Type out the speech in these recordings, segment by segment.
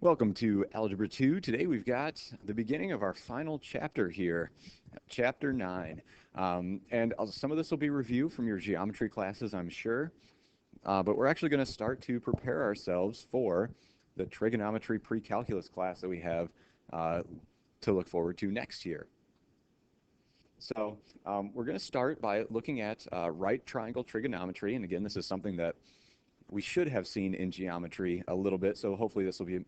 Welcome to Algebra 2. Today we've got the beginning of our final chapter here, Chapter 9. Some of this will be review from your geometry classes, I'm sure, but we're actually going to start to prepare ourselves for the trigonometry pre-calculus class that we have to look forward to next year. We're going to start by looking at right triangle trigonometry, and again, this is something that we should have seen in geometry a little bit, so hopefully this will be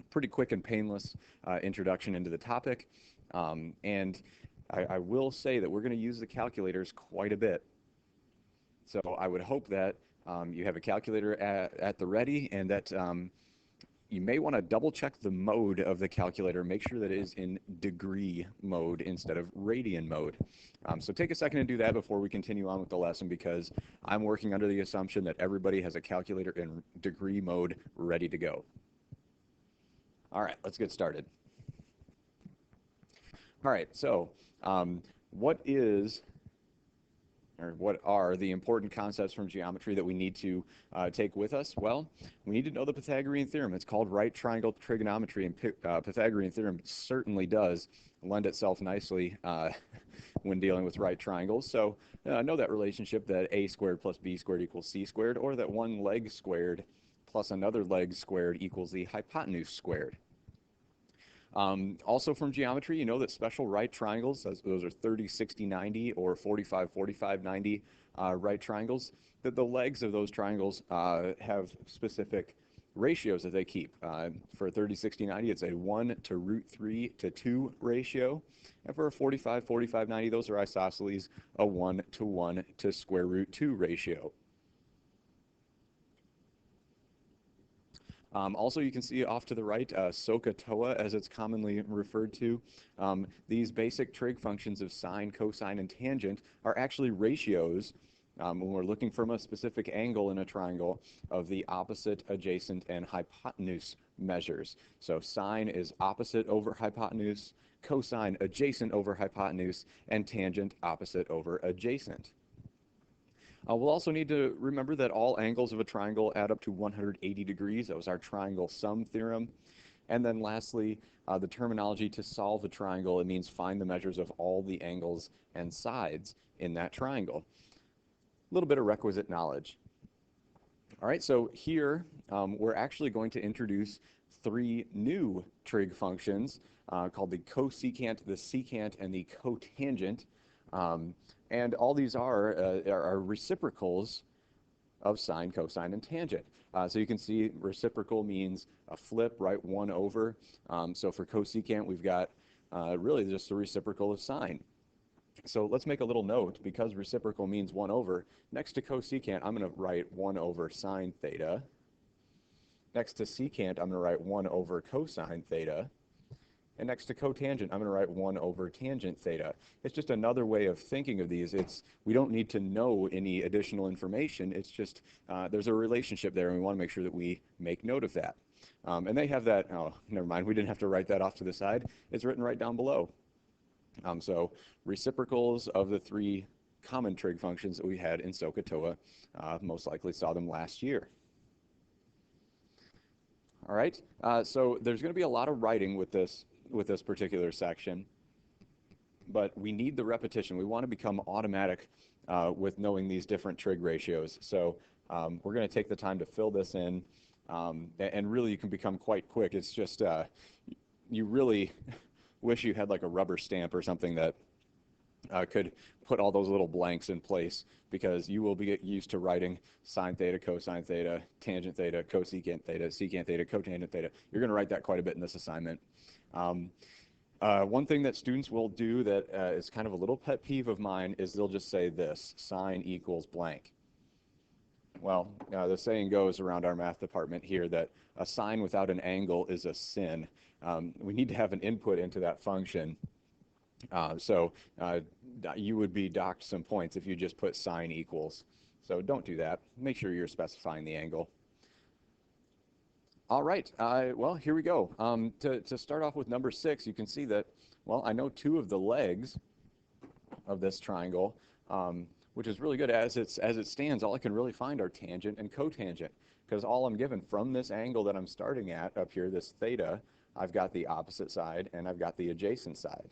pretty quick and painless introduction into the topic. I will say that we're going to use the calculators quite a bit. So I would hope that you have a calculator at the ready and that you may want to double check the mode of the calculator. Make sure that it is in degree mode instead of radian mode. So take a second to do that before we continue on with the lesson, because I'm working under the assumption that everybody has a calculator in degree mode ready to go. All right, let's get started. All right, so what are the important concepts from geometry that we need to take with us? Well, we need to know the Pythagorean theorem. It's called right triangle trigonometry, and Pythagorean theorem certainly does lend itself nicely when dealing with right triangles. So know that relationship that a squared plus b squared equals c squared, or that one leg squared plus another leg squared equals the hypotenuse squared. Also from geometry, you know that special right triangles, those are 30, 60, 90, or 45, 45, 90 right triangles, that the legs of those triangles have specific ratios that they keep. For 30, 60, 90, it's a 1 to root 3 to 2 ratio. And for a 45, 45, 90, those are isosceles, a 1 to 1 to square root 2 ratio. Also, you can see off to the right, SOHCAHTOA, as it's commonly referred to. These basic trig functions of sine, cosine, and tangent are actually ratios, when we're looking from a specific angle in a triangle, of the opposite, adjacent, and hypotenuse measures. So sine is opposite over hypotenuse, cosine adjacent over hypotenuse, and tangent opposite over adjacent. We'll also need to remember that all angles of a triangle add up to 180 degrees. That was our triangle sum theorem. And then lastly, the terminology to solve a triangle, it means find the measures of all the angles and sides in that triangle. A little bit of requisite knowledge. All right, so here we're actually going to introduce 3 new trig functions called the cosecant, the secant, and the cotangent. And all these are reciprocals of sine, cosine, and tangent. So you can see reciprocal means a flip, right, 1 over. So for cosecant, we've got really just the reciprocal of sine. So let's make a little note. Because reciprocal means 1 over, next to cosecant, I'm going to write 1 over sine theta. Next to secant, I'm going to write 1 over cosine theta. And next to cotangent, I'm going to write 1 over tangent theta. It's just another way of thinking of these. We don't need to know any additional information. It's just there's a relationship there, and we want to make sure that we make note of that. And they have that, oh, never mind, we didn't have to write that off to the side. It's written right down below. So reciprocals of the 3 common trig functions that we had in SOHCAHTOA, most likely saw them last year. All right, so there's going to be a lot of writing with this particular section, but we need the repetition. We want to become automatic with knowing these different trig ratios. So we're going to take the time to fill this in, and really you can become quite quick. It's just you really wish you had like a rubber stamp or something that could put all those little blanks in place, because you will be used to writing sine theta, cosine theta, tangent theta, cosecant theta, secant theta, cotangent theta. You're going to write that quite a bit in this assignment. One thing that students will do that is kind of a little pet peeve of mine is they'll just say this: sine equals blank. Well, the saying goes around our math department here that a sine without an angle is a sin. We need to have an input into that function. So you would be docked some points if you just put sine equals. So don't do that. Make sure you're specifying the angle. All right, well, here we go. To start off with number 6, you can see that, well, I know 2 of the legs of this triangle, which is really good. As it stands, all I can really find are tangent and cotangent. because all I'm given from this angle that I'm starting at up here, this theta, I've got the opposite side and I've got the adjacent side.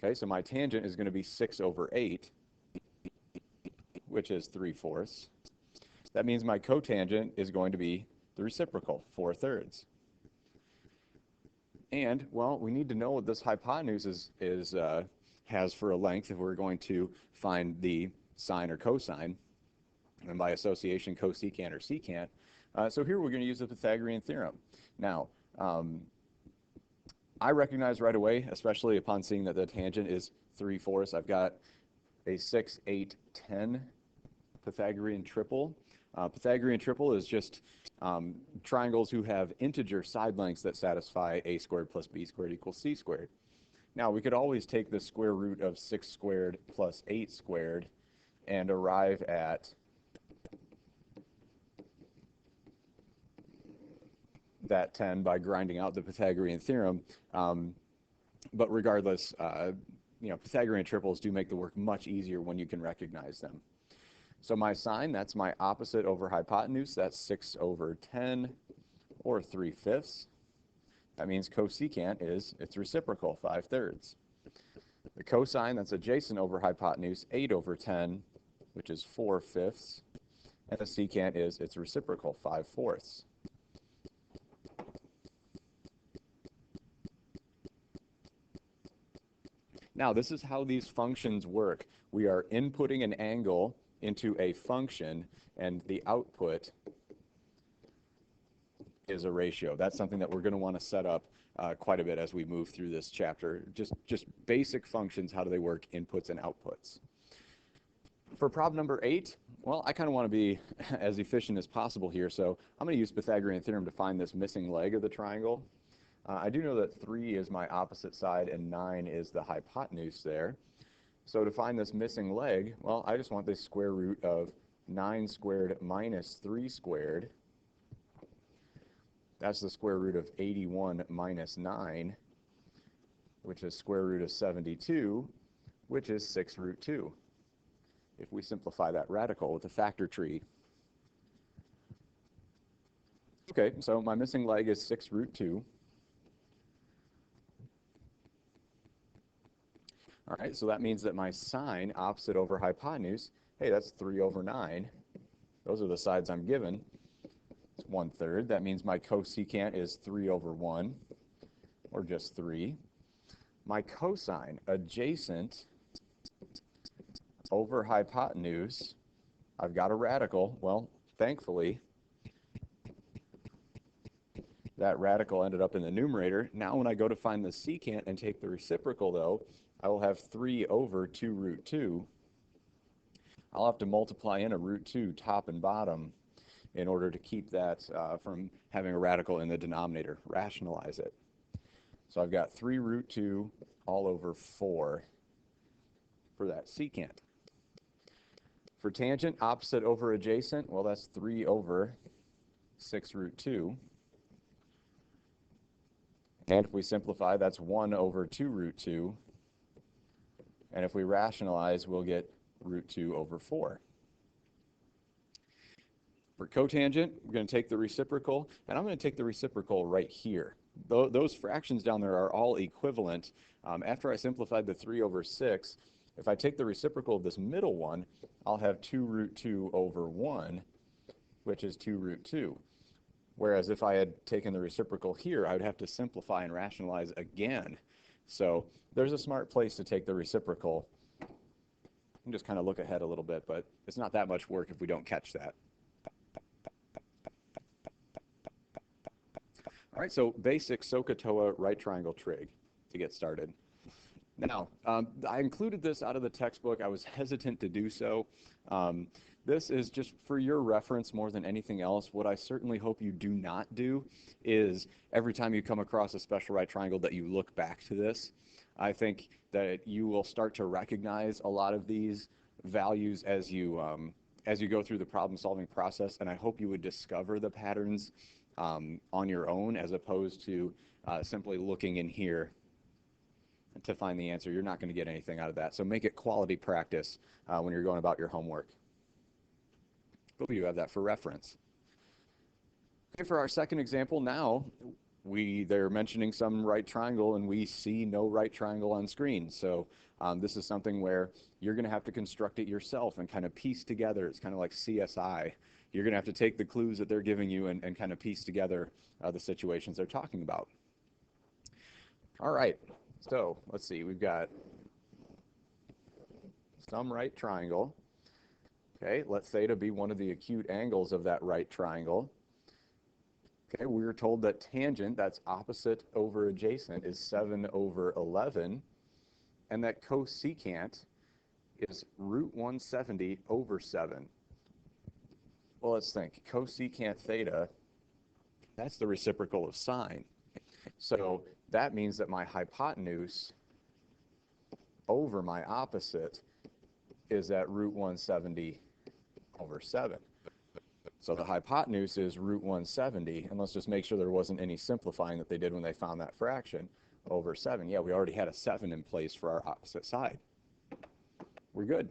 Okay, so my tangent is going to be 6 over 8, which is 3/4. That means my cotangent is going to be the reciprocal, 4/3. And, well, we need to know what this hypotenuse has for a length if we're going to find the sine or cosine, and by association, cosecant or secant. So here we're going to use the Pythagorean theorem. Now, I recognize right away, especially upon seeing that the tangent is 3/4, I've got a 6, 8, 10 Pythagorean triple. Pythagorean triple is just triangles who have integer side lengths that satisfy a squared plus b squared equals c squared. Now, we could always take the square root of 6 squared plus 8 squared and arrive at that 10 by grinding out the Pythagorean theorem. But regardless, Pythagorean triples do make the work much easier when you can recognize them. So my sine, that's my opposite over hypotenuse. That's 6 over 10, or 3/5. That means cosecant is its reciprocal, 5/3. The cosine, that's adjacent over hypotenuse, 8 over 10, which is 4/5. And the secant is its reciprocal, 5/4. Now, this is how these functions work. We are inputting an angle into a function, and the output is a ratio. That's something that we're going to want to set up quite a bit as we move through this chapter. Just basic functions, how do they work, inputs and outputs. For problem number 8, well, I kind of want to be as efficient as possible here, so I'm going to use Pythagorean theorem to find this missing leg of the triangle. I do know that 3 is my opposite side and 9 is the hypotenuse there. So to find this missing leg, well, I just want the square root of 9 squared minus 3 squared. That's the square root of 81 minus 9, which is square root of 72, which is 6√2. If we simplify that radical with a factor tree. Okay, so my missing leg is 6√2. All right, so that means that my sine opposite over hypotenuse, hey, that's 3 over 9. Those are the sides I'm given. It's 1/3. That means my cosecant is 3 over 1, or just 3. My cosine adjacent over hypotenuse, I've got a radical. Well, thankfully, that radical ended up in the numerator. Now when I go to find the secant and take the reciprocal, though, I will have 3 over 2√2. I'll have to multiply in a √2 top and bottom in order to keep that from having a radical in the denominator, rationalize it. So I've got 3√2 all over 4 for that secant. For tangent, opposite over adjacent, well, that's 3 over 6√2. And if we simplify, that's 1 over 2√2. And if we rationalize, we'll get √2 over 4. For cotangent, we're going to take the reciprocal, and I'm going to take the reciprocal right here. Those fractions down there are all equivalent. After I simplified the 3 over 6, if I take the reciprocal of this middle one, I'll have 2√2 over 1, which is 2√2. Whereas if I had taken the reciprocal here, I would have to simplify and rationalize again. So there's a smart place to take the reciprocal. And just kind of look ahead a little bit, but it's not that much work if we don't catch that. All right, so basic SOHCAHTOA right triangle trig to get started. Now, I included this out of the textbook. I was hesitant to do so. This is just for your reference more than anything else. What I certainly hope you do not do is every time you come across a special right triangle that you look back to this. I think that you will start to recognize a lot of these values as you go through the problem-solving process, and I hope you would discover the patterns on your own as opposed to simply looking in here to find the answer. You're not going to get anything out of that. So make it quality practice when you're going about your hope you have that for reference. Okay, for our second example now, they're mentioning some right triangle and we see no right triangle on screen. So this is something where you're going to have to construct it yourself and kind of piece together. It's kind of like CSI. You're going to have to take the clues that they're giving you and kind of piece together the situations they're talking about. All right, so let's see. We've got some right triangle. Okay, let theta be one of the acute angles of that right triangle. Okay, we were told that tangent, that's opposite over adjacent, is 7 over 11, and that cosecant is root 170 over 7. Well, let's think. Cosecant theta, that's the reciprocal of sine. So that means that my hypotenuse over my opposite is at root 170 over 7. So the hypotenuse is root 170, and let's just make sure there wasn't any simplifying that they did when they found that fraction, over 7. Yeah, we already had a 7 in place for our opposite side. We're good.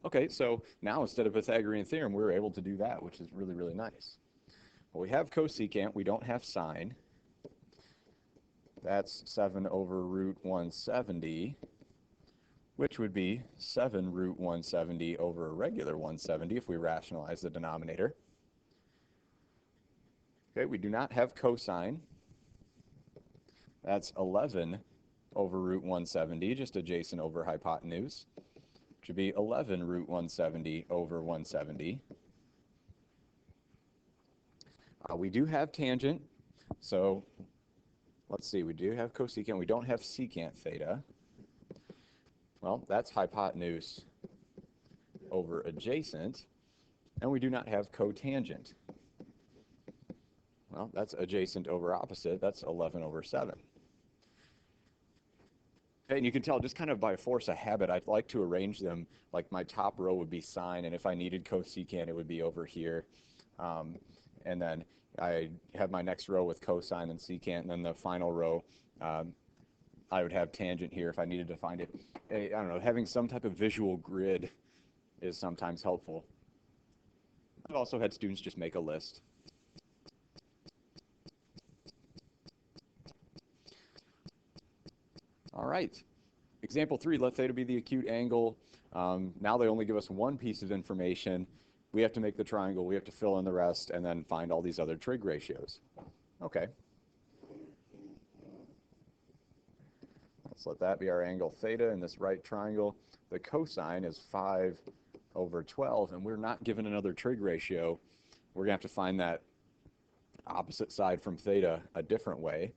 Okay, so now instead of Pythagorean theorem, we were able to do that, which is really, really nice. Well, we have cosecant, we don't have sine. That's 7 over root 170, which would be 7 root 170 over a regular 170 if we rationalize the denominator. Okay, we do not have cosine. That's 11 over root 170, just adjacent over hypotenuse, which would be 11 root 170 over 170. We do have tangent, so let's see, we do have cosecant, we don't have secant theta. Well, that's hypotenuse over adjacent, and we do not have cotangent. Well, that's adjacent over opposite, that's 11 over 7. Okay, and you can tell just kind of by force of habit, I'd like to arrange them like my top row would be sine, and if I needed cosecant, it would be over here. And then I have my next row with cosine and secant, and then the final row, I would have tangent here if I needed to find it. I don't know, having some type of visual grid is sometimes helpful. I've also had students just make a list. All right. Example 3, let theta be the acute angle. Now they only give us one piece of information. We have to make the triangle, we have to fill in the rest, and then find all these other trig ratios. Okay. Let's let that be our angle theta in this right triangle. The cosine is 5 over 12, and we're not given another trig ratio. We're going to have to find that opposite side from theta a different way.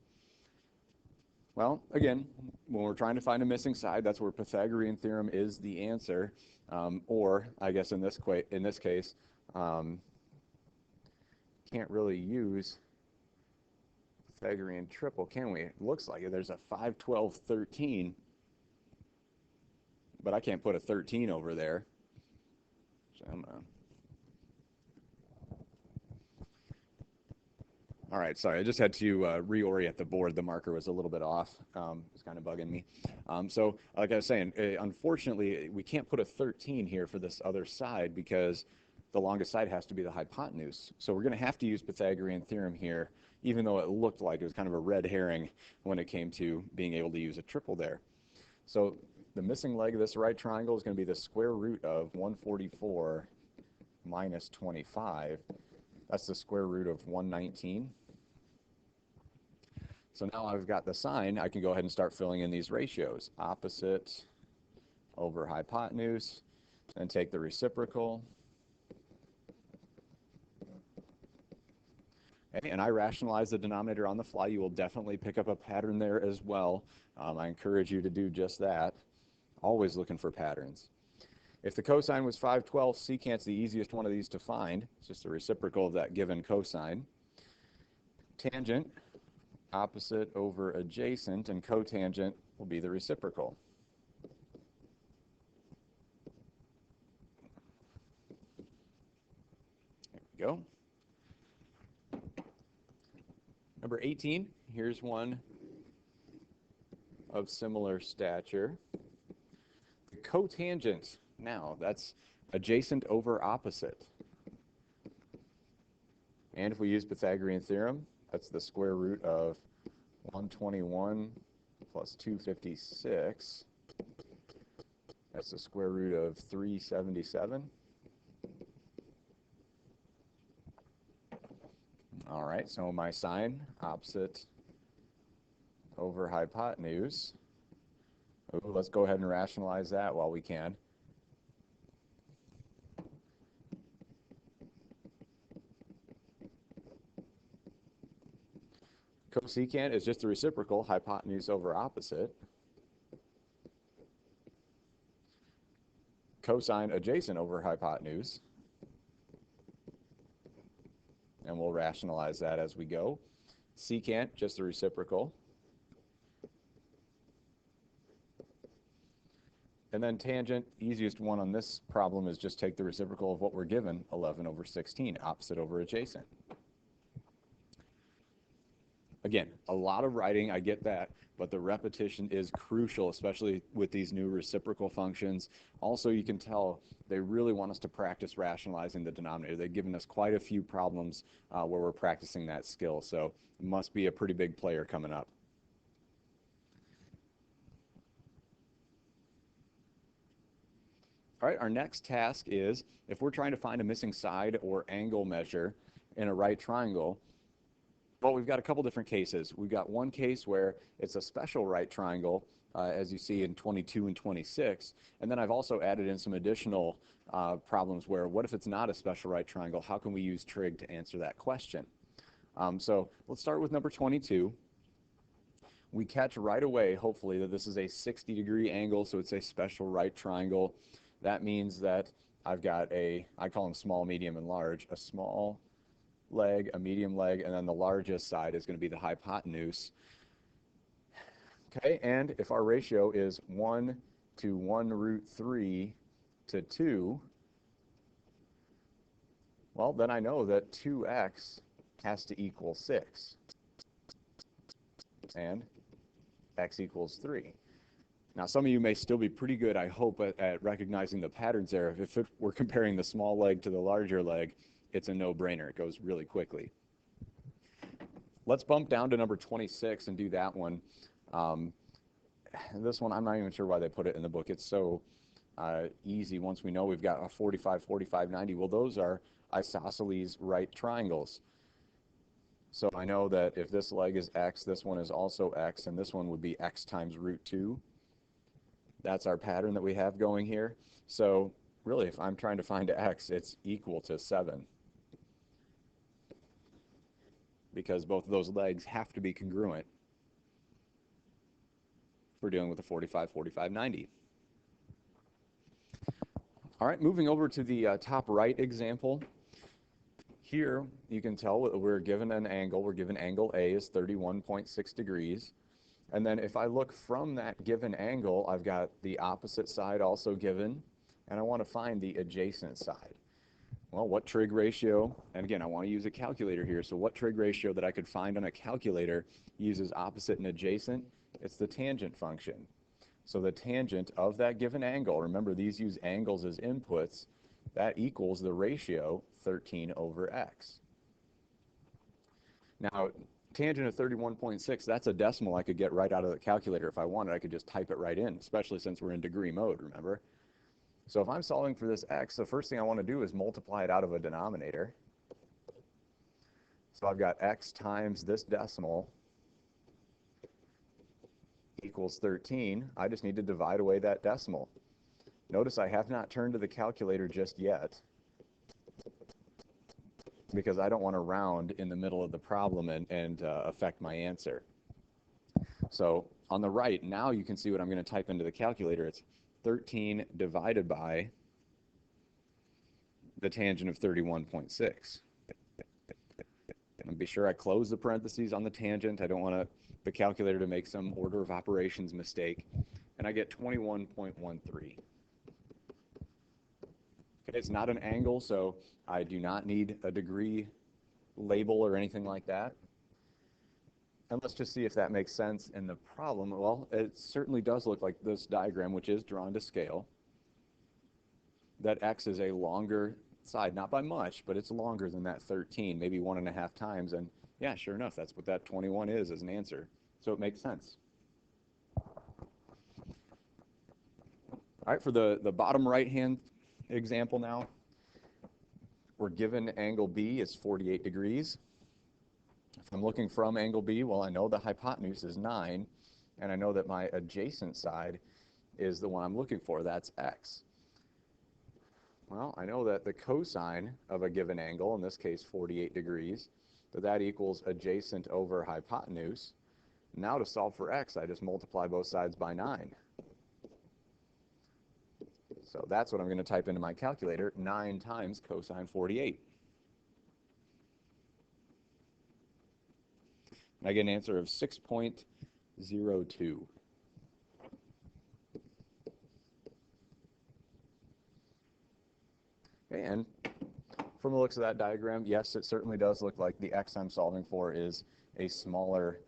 Well, again, when we're trying to find a missing side, that's where Pythagorean theorem is the answer. Or, I guess in this case, can't really use Pythagorean triple, can we? It looks like it. There's a 5, 12, 13, but I can't put a 13 over there. So I'm gonna... All right, sorry, I just had to reorient the board. The marker was a little bit off. It's kind of bugging me. So like I was saying, unfortunately, we can't put a 13 here for this other side because the longest side has to be the hypotenuse. So we're going to have to use Pythagorean theorem here, even though it looked like it was kind of a red herring when it came to being able to use a triple there. So the missing leg of this right triangle is going to be the square root of 144 minus 25. That's the square root of 119. So now I've got the sine, I can go ahead and start filling in these ratios. Opposite over hypotenuse, and take the reciprocal. Okay, and I rationalize the denominator on the fly. You will definitely pick up a pattern there as well. I encourage you to do just that. Always looking for patterns. If the cosine was 512, secant's the easiest one of these to find. It's just the reciprocal of that given cosine. Tangent, opposite over adjacent, and cotangent will be the reciprocal. There we go. Number 18, here's one of similar stature. The cotangent. Now, that's adjacent over opposite. And if we use Pythagorean theorem, that's the square root of 121 plus 256. That's the square root of 377. All right, so my sine opposite over hypotenuse. Ooh, let's go ahead and rationalize that while we can. Cosecant is just the reciprocal, hypotenuse over opposite. Cosine adjacent over hypotenuse. And we'll rationalize that as we go. Secant, just the reciprocal. And then tangent, easiest one on this problem is just take the reciprocal of what we're given, 11 over 16, opposite over adjacent. Again, a lot of writing, I get that, but the repetition is crucial, especially with these new reciprocal functions. Also, you can tell they really want us to practice rationalizing the denominator. They've given us quite a few problems where we're practicing that skill, so it must be a pretty big player coming up. All right, our next task is, if we're trying to find a missing side or angle measure in a right triangle, well, we've got a couple different cases. We've got one case where it's a special right triangle, as you see in 22 and 26, and then I've also added in some additional problems where, what if it's not a special right triangle? How can we use trig to answer that question? So let's start with number 22. We catch right away, hopefully, that this is a 60-degree angle, so it's a special right triangle. That means that I've got I call them small, medium, and large, a small leg, a medium leg, and then the largest side is going to be the hypotenuse. Okay, and if our ratio is 1 to 1 root 3 to 2, well, then I know that 2x has to equal 6, and x equals 3. Now, some of you may still be pretty good, I hope, at recognizing the patterns there. If we're comparing the small leg to the larger leg, it's a no-brainer. It goes really quickly. Let's bump down to number 26 and do that one. This one, I'm not even sure why they put it in the book. It's so easy once we know we've got a 45, 45, 90. Well, those are isosceles right triangles. So I know that if this leg is x, this one is also x, and this one would be x times root 2. That's our pattern that we have going here. So really, if I'm trying to find x, it's equal to 7. Because both of those legs have to be congruent if we're dealing with a 45, 45, 90. All right, moving over to the top right example. Here, you can tell we're given an angle. We're given angle A is 31.6 degrees. And then if I look from that given angle, I've got the opposite side also given, and I want to find the adjacent side. Well, what trig ratio, and again, I want to use a calculator here, so what trig ratio that I could find on a calculator uses opposite and adjacent? It's the tangent function. So the tangent of that given angle, remember these use angles as inputs, that equals the ratio 13 over x. Now, tangent of 31.6, that's a decimal I could get right out of the calculator if I wanted. I could just type it right in, especially since we're in degree mode, remember? So if I'm solving for this x, the first thing I want to do is multiply it out of a denominator. So I've got x times this decimal equals 13. I just need to divide away that decimal. Notice I have not turned to the calculator just yet, because I don't want to round in the middle of the problem and affect my answer. So on the right, now you can see what I'm going to type into the calculator. It's 13 divided by the tangent of 31.6. And be sure I close the parentheses on the tangent. I don't want the calculator to make some order of operations mistake. And I get 21.13. Okay, it's not an angle, so I do not need a degree label or anything like that. And let's just see if that makes sense in the problem. Well, it certainly does look like this diagram, which is drawn to scale. that x is a longer side, not by much, but it's longer than that 13, maybe 1.5 times. And yeah, sure enough, that's what that 21 is as an answer. So it makes sense. All right, for the bottom right-hand example now, we're given angle B is 48 degrees. If I'm looking from angle B, well, I know the hypotenuse is 9, and I know that my adjacent side is the one I'm looking for. That's x. Well, I know that the cosine of a given angle, in this case 48 degrees, that equals adjacent over hypotenuse. Now to solve for x, I just multiply both sides by 9. So that's what I'm going to type into my calculator, 9 times cosine 48. And I get an answer of 6.02. And from the looks of that diagram, yes, it certainly does look like the x I'm solving for is a smaller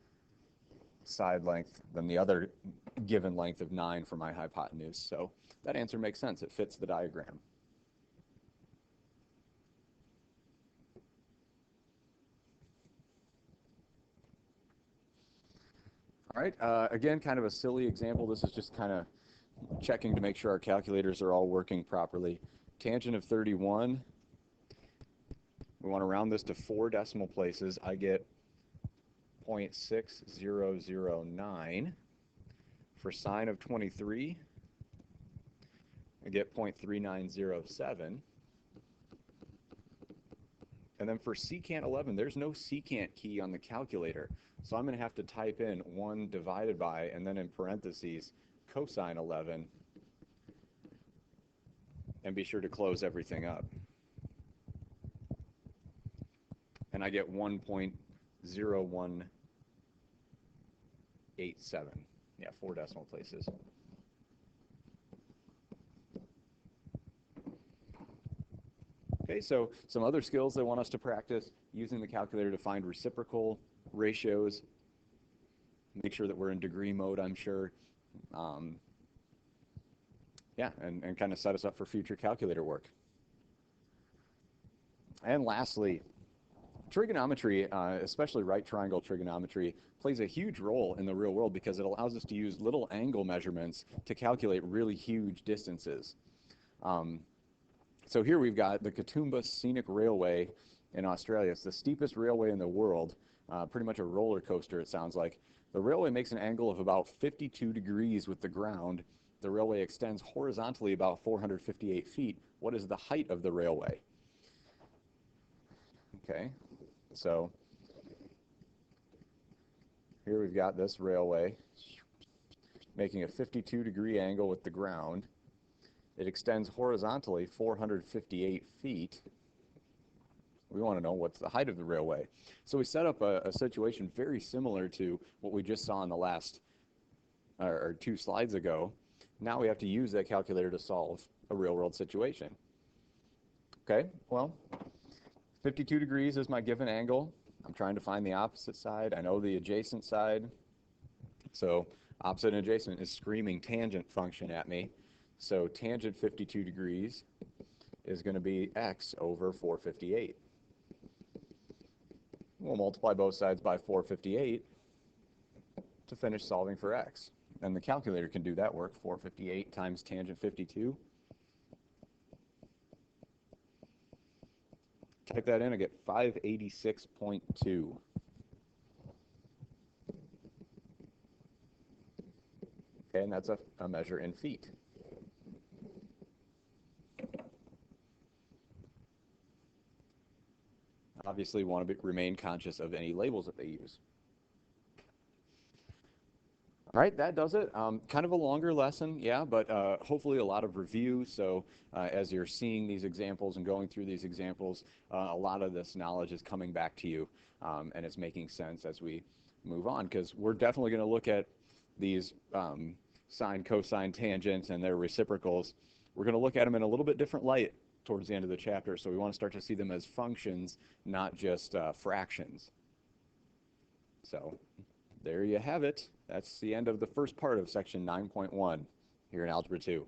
side length than the other given length of 9 for my hypotenuse. So that answer makes sense. It fits the diagram. All right, again, kind of a silly example. This is just kind of checking to make sure our calculators are all working properly. Tangent of 31, we want to round this to 4 decimal places. I get 0.6009. For sine of 23, I get 0.3907. And then for secant 11, there's no secant key on the calculator. So I'm going to have to type in 1 divided by, and then in parentheses, cosine 11, and be sure to close everything up. And I get 1.0187. Yeah, 4 decimal places. Okay, so some other skills they want us to practice: using the calculator to find reciprocal ratios. Make sure that we're in degree mode, I'm sure. Yeah, and kind of set us up for future calculator work. And lastly, trigonometry, especially right triangle trigonometry, plays a huge role in the real world because it allows us to use little angle measurements to calculate really huge distances. So here we've got the Katoomba Scenic Railway in Australia. It's the steepest railway in the world, pretty much a roller coaster, it sounds like. The railway makes an angle of about 52 degrees with the ground. The railway extends horizontally about 458 feet. What is the height of the railway? Okay, so here we've got this railway making a 52-degree angle with the ground. It extends horizontally 458 feet. We want to know what's the height of the railway. So we set up a situation very similar to what we just saw in the last, or 2 slides ago. Now we have to use that calculator to solve a real-world situation. Okay, well, 52 degrees is my given angle. I'm trying to find the opposite side. I know the adjacent side. So opposite and adjacent is screaming tangent function at me. So tangent 52 degrees is going to be x over 458. We'll multiply both sides by 458 to finish solving for x. And the calculator can do that work. 458 times tangent 52. Type that in, I get 586.2. Okay, and that's a measure in feet. Obviously, we want to remain conscious of any labels that they use. All right, that does it. Kind of a longer lesson, yeah, but hopefully a lot of review. So as you're seeing these examples and going through these examples, a lot of this knowledge is coming back to you, and it's making sense as we move on, because we're definitely going to look at these sine, cosine, tangents, and their reciprocals. We're going to look at them in a little bit different light towards the end of the chapter, so we want to start to see them as functions, not just fractions. So there you have it. That's the end of the first part of section 9.1 here in Algebra 2.